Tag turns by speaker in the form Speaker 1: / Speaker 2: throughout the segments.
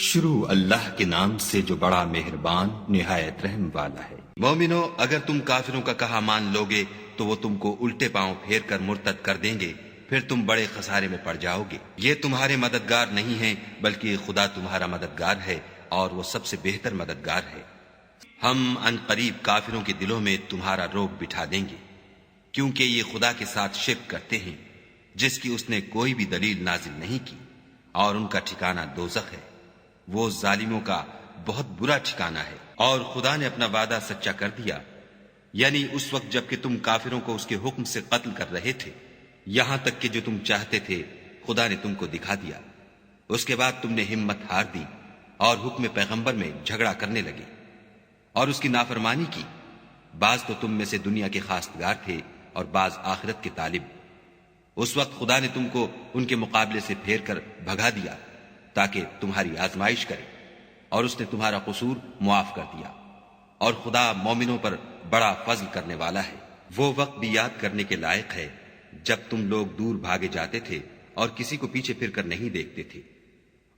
Speaker 1: شروع اللہ کے نام سے جو بڑا مہربان نہایت رحم والا ہے۔
Speaker 2: مومنو، اگر تم کافروں کا کہا مان لوگے تو وہ تم کو الٹے پاؤں پھیر کر مرتد کر دیں گے، پھر تم بڑے خسارے میں پڑ جاؤ گے۔ یہ تمہارے مددگار نہیں ہیں بلکہ خدا تمہارا مددگار ہے اور وہ سب سے بہتر مددگار ہے۔ ہم ان قریب کافروں کے دلوں میں تمہارا روب بٹھا دیں گے، کیونکہ یہ خدا کے ساتھ شرک کرتے ہیں جس کی اس نے کوئی بھی دلیل نازل نہیں کی، اور ان کا ٹھکانہ دوزخ ہے، وہ ظالموں کا بہت برا ٹھکانہ ہے۔ اور خدا نے اپنا وعدہ سچا کر دیا، یعنی اس وقت جب کہ تم کافروں کو اس کے حکم سے قتل کر رہے تھے، یہاں تک کہ جو تم چاہتے تھے خدا نے تم کو دکھا دیا۔ اس کے بعد تم نے ہمت ہار دی اور حکم پیغمبر میں جھگڑا کرنے لگے اور اس کی نافرمانی کی۔ بعض تو تم میں سے دنیا کے خواستگار تھے اور بعض آخرت کے طالب۔ اس وقت خدا نے تم کو ان کے مقابلے سے پھیر کر بھگا دیا تاکہ تمہاری آزمائش کرے، اور اس نے تمہارا قصور معاف کر دیا، اور خدا مومنوں پر بڑا فضل کرنے والا ہے۔ وہ وقت بھی یاد کرنے کے لائق ہے جب تم لوگ دور بھاگے جاتے تھے اور کسی کو پیچھے پھر کر نہیں دیکھتے تھے،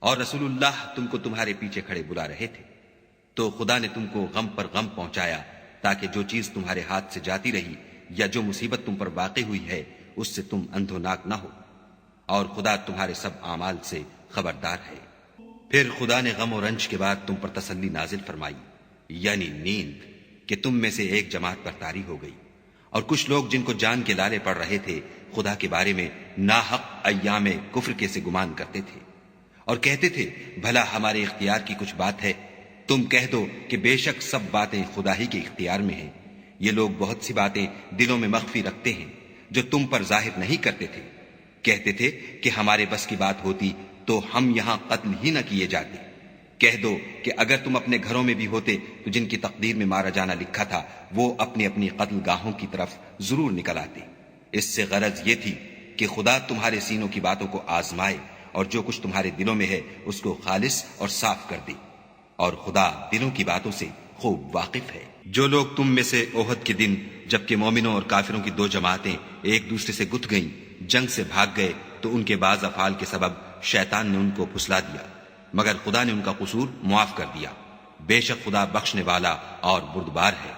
Speaker 2: اور رسول اللہ تم کو تمہارے پیچھے کھڑے بلا رہے تھے، تو خدا نے تم کو غم پر غم پہنچایا تاکہ جو چیز تمہارے ہاتھ سے جاتی رہی یا جو مصیبت تم پر واقع ہوئی ہے اس سے تم اندھوناک نہ ہو، اور خدا تمہارے سب اعمال سے خبردار ہے۔ پھر خدا نے غم و رنج کے بعد تم پر تسلی نازل فرمائی، یعنی نیند، کہ تم میں سے ایک جماعت پر طاری ہو گئی، اور کچھ لوگ جن کو جان کے لالے پڑ رہے تھے خدا کے بارے میں ناحق ایام کفر کے سے گمان کرتے تھے، اور کہتے تھے بھلا ہمارے اختیار کی کچھ بات ہے؟ تم کہہ دو کہ بے شک سب باتیں خدا ہی کے اختیار میں ہیں۔ یہ لوگ بہت سی باتیں دلوں میں مخفی رکھتے ہیں جو تم پر ظاہر نہیں کرتے تھے۔ کہتے تھے کہ ہمارے بس کی بات ہوتی تو ہم یہاں قتل ہی نہ کیے جاتے۔ کہہ دو کہ اگر تم اپنے گھروں میں بھی ہوتے تو جن کی تقدیر میں مارا جانا لکھا تھا وہ اپنی اپنی قتل گاہوں کی طرف ضرور نکل آتے۔ اس سے غرض یہ تھی کہ خدا تمہارے سینوں کی باتوں کو آزمائے اور جو کچھ تمہارے دلوں میں ہے اس کو خالص اور صاف کر دے، اور خدا دلوں کی باتوں سے خوب واقف ہے۔ جو لوگ تم میں سے احد کے دن جبکہ مومنوں اور کافروں کی دو جماعتیں ایک دوسرے سے گتھ گئیں جنگ سے بھاگ گئے تو ان کے بعض افعال کے سبب شیطان نے ان کو پھسلا دیا، مگر خدا نے ان کا قصور معاف کر دیا۔ بے شک خدا بخشنے والا اور بردبار ہے۔